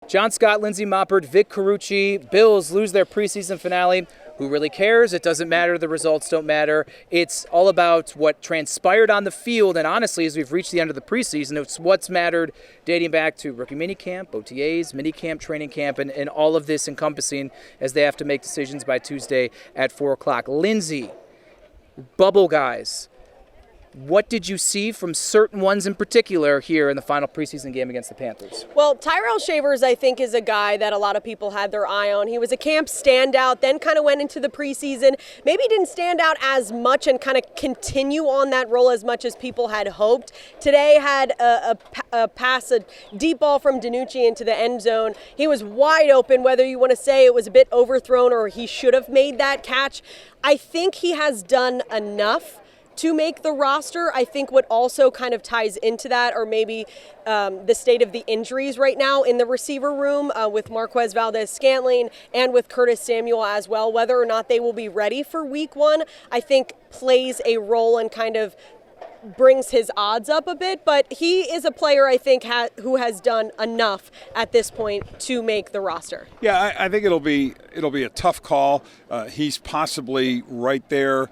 John Scott, Lindsay Moppert, Vic Carucci. Bills lose their preseason finale. Who really cares? It doesn't matter. The results don't matter. It's all about what transpired on the field. And honestly, as we've reached the end of the preseason, it's what's mattered dating back to rookie minicamp, OTAs, minicamp, training camp, and all of this encompassing as they have to make decisions by Tuesday at 4 o'clock. Lindsay, bubble guys, what did you see from certain ones in particular here in the final preseason game against the Panthers? Well, Tyrell Shavers, I think, is a guy that a lot of people had their eye on. He was a camp standout, then kind of went into the preseason. Maybe didn't stand out as much and kind of continue on that role as much as people had hoped. Today had a pass, a deep ball from DiNucci into the end zone. He was wide open, whether you want to say it was a bit overthrown or he should have made that catch. I think he has done enough to make the roster. I think what also kind of ties into that, or maybe the state of the injuries right now in the receiver room with Marquez Valdez-Scantling and with Curtis Samuel as well, whether or not they will be ready for week 1, I think plays a role and kind of brings his odds up a bit, but he is a player I think who has done enough at this point to make the roster. Yeah, I think it'll be a tough call. He's possibly right there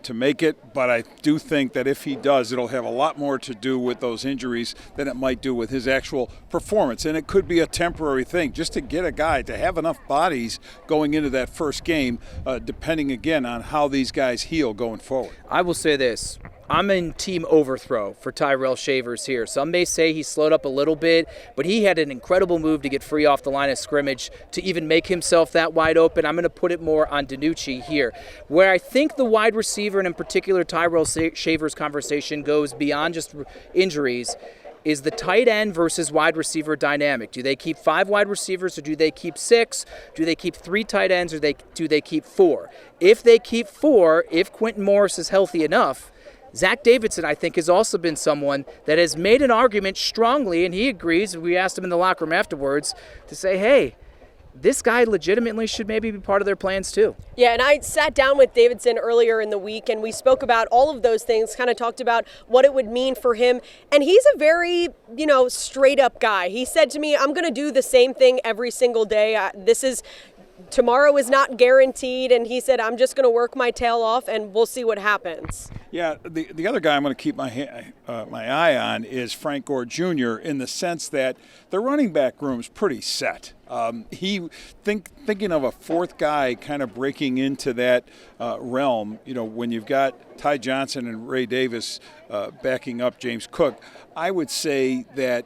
to make it, but I do think that if he does, it'll have a lot more to do with those injuries than it might do with his actual performance. And it could be a temporary thing just to get a guy to have enough bodies going into that first game, depending again on how these guys heal going forward. I will say this. I'm in team overthrow for Tyrell Shavers here. Some may say he slowed up a little bit, but he had an incredible move to get free off the line of scrimmage to even make himself that wide open. I'm going to put it more on DiNucci here. Where I think the wide receiver, and in particular Tyrell Shavers conversation, goes beyond just injuries, is the tight end versus wide receiver dynamic. Do they keep 5 wide receivers or do they keep 6? Do they keep 3 tight ends or do they keep 4? If they keep 4, if Quentin Morris is healthy enough, Zach Davidson, I think, has also been someone that has made an argument strongly, and he agrees, we asked him in the locker room afterwards, to say, hey, this guy legitimately should maybe be part of their plans too. Yeah, and I sat down with Davidson earlier in the week, and we spoke about all of those things, kind of talked about what it would mean for him. And he's a very, straight up guy. He said to me, I'm going to do the same thing every single day. Tomorrow is not guaranteed, and he said, I'm just going to work my tail off, and we'll see what happens. Yeah, the other guy I'm going to keep my eye on is Frank Gore Jr. in the sense that the running back room's pretty set. Thinking of a fourth guy kind of breaking into that realm, when you've got Ty Johnson and Ray Davis backing up James Cook, I would say that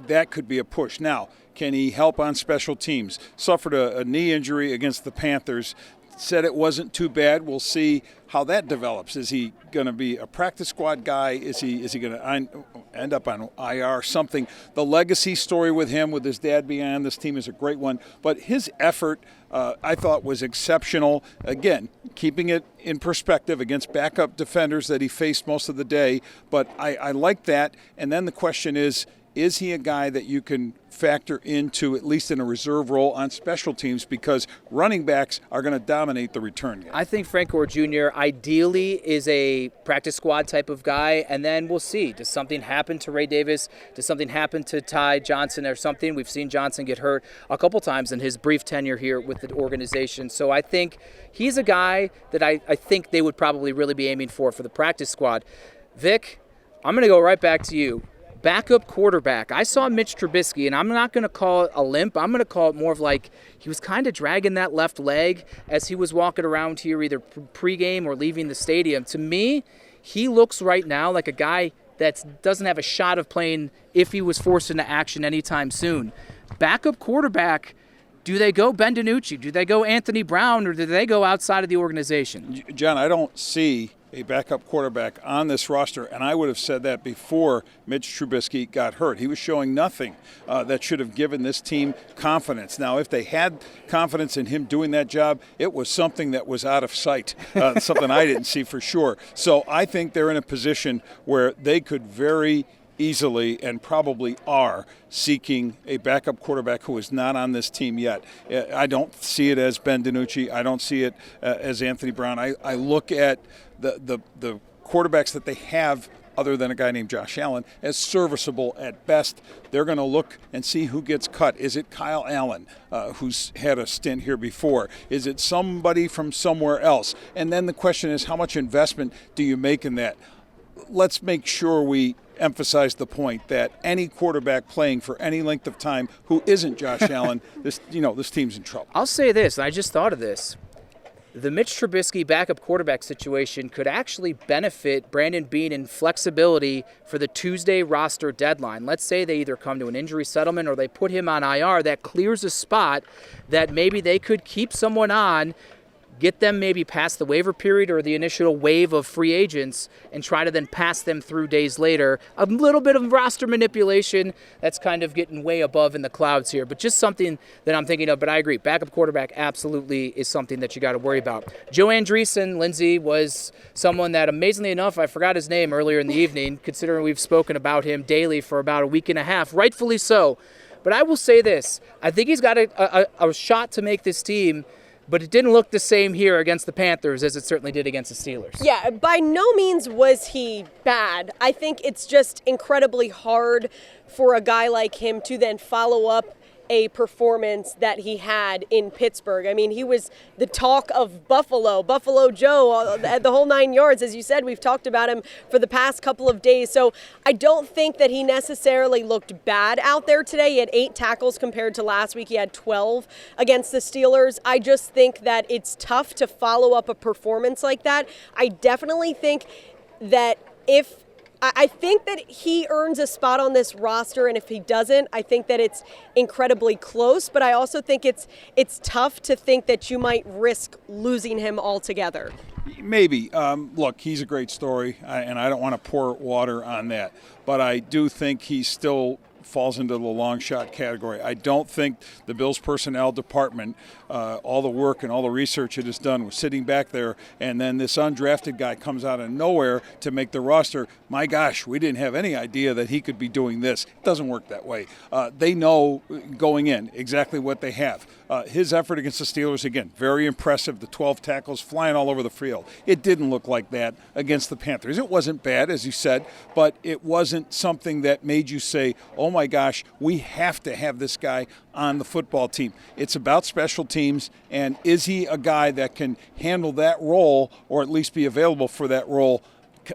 that could be a push. Now, can he help on special teams? Suffered a knee injury against the Panthers. Said it wasn't too bad. We'll see how that develops. Is he going to be a practice squad guy? Is he going to end up on IR? Something. The legacy story with him, with his dad being on this team, is a great one. But his effort, I thought, was exceptional. Again, keeping it in perspective against backup defenders that he faced most of the day. But I like that. And then the question is he a guy that you can factor into, at least in a reserve role on special teams, because running backs are going to dominate the return game? I think Frank Gore Jr. ideally is a practice squad type of guy, and then we'll see. Does something happen to Ray Davis? Does something happen to Ty Johnson or something? We've seen Johnson get hurt a couple times in his brief tenure here with the organization. So I think he's a guy that I think they would probably really be aiming for the practice squad. Vic, I'm going to go right back to you. Backup quarterback. I saw Mitch Trubisky, and I'm not going to call it a limp. I'm going to call it more of like he was kind of dragging that left leg as he was walking around here, either pregame or leaving the stadium. To me, he looks right now like a guy that doesn't have a shot of playing if he was forced into action anytime soon. Backup quarterback, do they go Ben DiNucci? Do they go Anthony Brown, or do they go outside of the organization? John, I don't see a backup quarterback on this roster, and I would have said that before Mitch Trubisky got hurt. He was showing nothing that should have given this team confidence. Now, if they had confidence in him doing that job, it was something that was out of sight, something I didn't see for sure. So I think they're in a position where they could very easily and probably are seeking a backup quarterback who is not on this team yet. I don't see it as Ben DiNucci. I don't see it as Anthony Brown. I look at the quarterbacks that they have other than a guy named Josh Allen, as serviceable at best. They're going to look and see who gets cut. Is it Kyle Allen, who's had a stint here before? Is it somebody from somewhere else? And then the question is, how much investment do you make in that? Let's make sure we emphasize the point that any quarterback playing for any length of time who isn't Josh Allen, this team's in trouble. I'll say this, and I just thought of this. The Mitch Trubisky backup quarterback situation could actually benefit Brandon Beane in flexibility for the Tuesday roster deadline. Let's say they either come to an injury settlement or they put him on IR. That clears a spot that maybe they could keep someone on, get them maybe past the waiver period or the initial wave of free agents and try to then pass them through days later. A little bit of roster manipulation that's kind of getting way above in the clouds here, but just something that I'm thinking of. But I agree, backup quarterback absolutely is something that you got to worry about. JoAndre Lindsay was someone that, amazingly enough, I forgot his name earlier in the evening, considering we've spoken about him daily for about a week and a half, rightfully so. But I will say this, I think he's got a shot to make this team, but it didn't look the same here against the Panthers as it certainly did against the Steelers. Yeah, by no means was he bad. I think it's just incredibly hard for a guy like him to then follow up a performance that he had in Pittsburgh. I mean, he was the talk of Buffalo Joe, the whole 9 yards. As you said, we've talked about him for the past couple of days. So I don't think that he necessarily looked bad out there today. He had 8 tackles compared to last week. He had 12 against the Steelers. I just think that it's tough to follow up a performance like that. I definitely think that I think that he earns a spot on this roster, and if he doesn't, I think that it's incredibly close, but I also think it's tough to think that you might risk losing him altogether. Maybe. Look, he's a great story, and I don't want to pour water on that, but I do think he still falls into the long shot category. I don't think the Bills personnel department, all the work and all the research it has done was sitting back there, and then this undrafted guy comes out of nowhere to make the roster. My gosh, we didn't have any idea that he could be doing this. It doesn't work that way. They know going in exactly what they have. His effort against the Steelers, again, very impressive. The 12 tackles flying all over the field. It didn't look like that against the Panthers. It wasn't bad, as you said, but it wasn't something that made you say, oh my gosh, we have to have this guy on the football team. It's about special teams, and is he a guy that can handle that role or at least be available for that role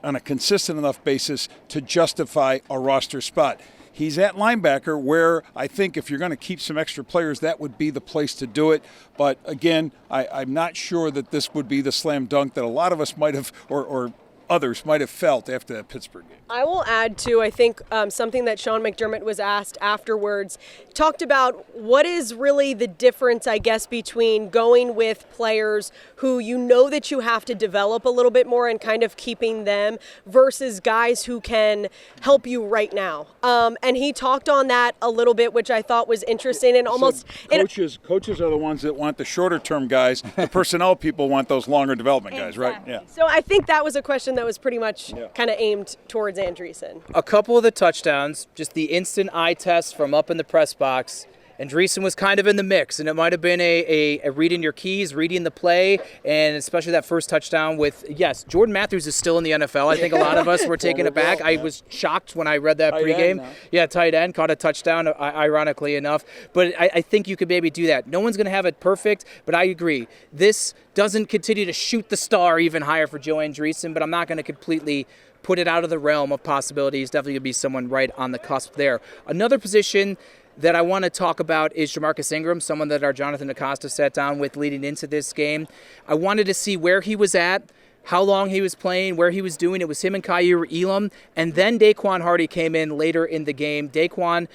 on a consistent enough basis to justify a roster spot? He's at linebacker, where I think if you're going to keep some extra players, that would be the place to do it. But again, I'm not sure that this would be the slam dunk that a lot of us might have, or others might have felt after that Pittsburgh game. I will add, too, I think something that Shawn McDermott was asked afterwards, talked about what is really the difference, I guess, between going with players who you know that you have to develop a little bit more and kind of keeping them versus guys who can help you right now. And he talked on that a little bit, which I thought was interesting and almost... So coaches are the ones that want the shorter-term guys. The personnel people want those longer development guys, exactly. Right? Yeah. So I think that was a question that was pretty much kind of aimed towards Andreessen. A couple of the touchdowns, just the instant eye test from up in the press box. Andreessen was kind of in the mix, and it might have been a reading your keys, reading the play, and especially that first touchdown with, yes, Jordan Matthews is still in the NFL. I think a lot of us were taken aback. I was shocked when I read that pregame. Yeah, tight end, caught a touchdown, ironically enough. But I think you could maybe do that. No one's going to have it perfect, but I agree. This doesn't continue to shoot the star even higher for Joe Andreessen, but I'm not going to completely put it out of the realm of possibilities. Definitely going to be someone right on the cusp there. Another position that I want to talk about is JaMarcus Ingram, someone that our Jonathan Acosta sat down with leading into this game. I wanted to see where he was at, how long he was playing, where he was doing. It was him and Kaiir Elam, and then Daquan Hardy came in later in the game. Daquan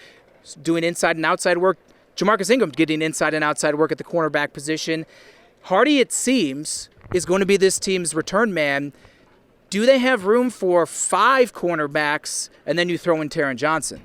doing inside and outside work. JaMarcus Ingram getting inside and outside work at the cornerback position. Hardy, it seems, is going to be this team's return man. Do they have room for 5 cornerbacks, and then you throw in Taron Johnson?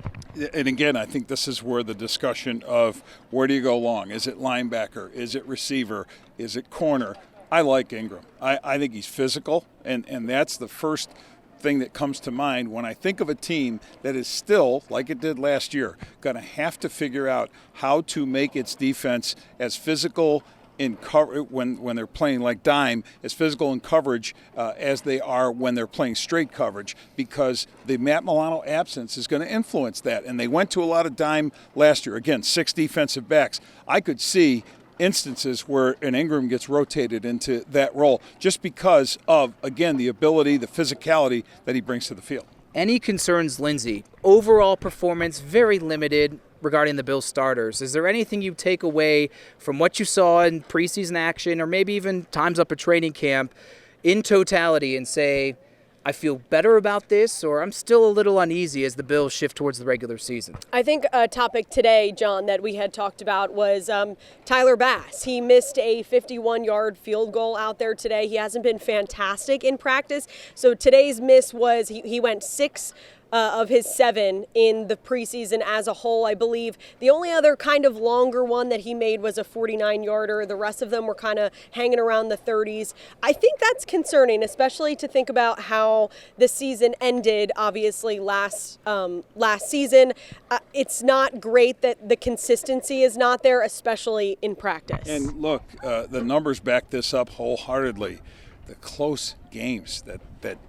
And again, I think this is where the discussion of where do you go long? Is it linebacker? Is it receiver? Is it corner? I like Ingram. I think he's physical, and that's the first thing that comes to mind when I think of a team that is still, like it did last year, going to have to figure out how to make its defense as physical in cover when they're playing like dime, as physical in coverage as they are when they're playing straight coverage, because the Matt Milano absence is going to influence that. And they went to a lot of dime last year. Again, 6 defensive backs. I could see instances where an Ingram gets rotated into that role just because of, again, the ability, the physicality that he brings to the field. Any concerns, Lindsay? Overall performance, very limited regarding the Bills starters. Is there anything you take away from what you saw in preseason action or maybe even times up at training camp in totality and say, I feel better about this, or I'm still a little uneasy as the Bills shift towards the regular season? I think a topic today, John, that we had talked about was Tyler Bass. He missed a 51-yard field goal out there today. He hasn't been fantastic in practice. So today's miss was he went 6 of his 7 in the preseason as a whole, I believe. The only other kind of longer one that he made was a 49-yarder. The rest of them were kind of hanging around the 30s. I think that's concerning, especially to think about how the season ended, obviously, last season. It's not great that the consistency is not there, especially in practice. And look, the numbers back this up wholeheartedly. The close games that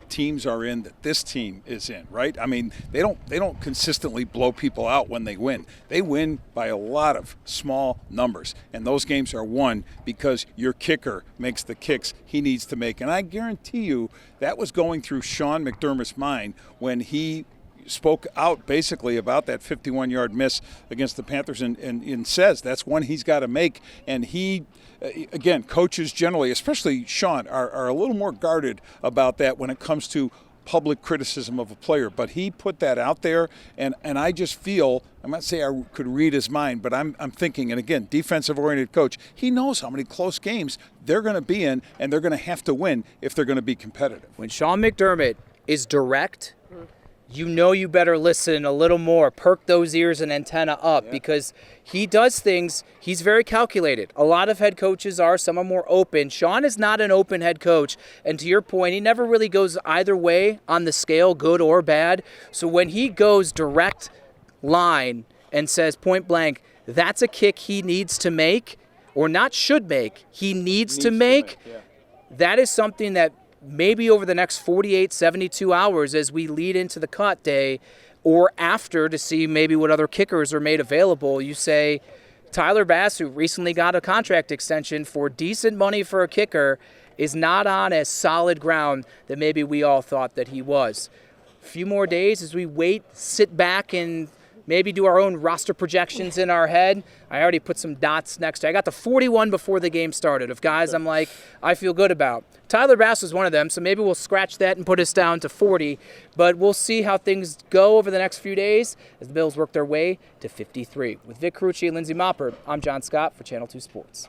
teams are in, that this team is in, right? I mean, they don't consistently blow people out when they win. They win by a lot of small numbers, and those games are won because your kicker makes the kicks he needs to make. And I guarantee you that was going through Shawn McDermott's mind when he spoke out basically about that 51-yard miss against the Panthers and says that's one he's got to make. And he, again, coaches generally, especially Shawn, are a little more guarded about that when it comes to public criticism of a player. But he put that out there, and I just feel, I'm not saying I could read his mind, but I'm thinking, and again, defensive-oriented coach, he knows how many close games they're going to be in, and they're going to have to win if they're going to be competitive. When Shawn McDermott is direct, you know you better listen a little more, perk those ears and antenna up, because he does things, he's very calculated. A lot of head coaches are, some are more open. Shawn is not an open head coach, and to your point, he never really goes either way on the scale, good or bad. So when he goes direct line and says point blank, that's a kick he needs to make, or not should make, he needs to make. That is something that maybe over the next 48, 72 hours as we lead into the cut day or after to see maybe what other kickers are made available, you say Tyler Bass, who recently got a contract extension for decent money for a kicker, is not on as solid ground that maybe we all thought that he was. A few more days as we wait, sit back and maybe do our own roster projections in our head. I already put some dots next to it. I got the 41 before the game started of guys I'm like, I feel good about. Tyler Bass was one of them, so maybe we'll scratch that and put us down to 40. But we'll see how things go over the next few days as the Bills work their way to 53. With Vic Carucci and Lindsay Mopper, I'm John Scott for Channel 2 Sports.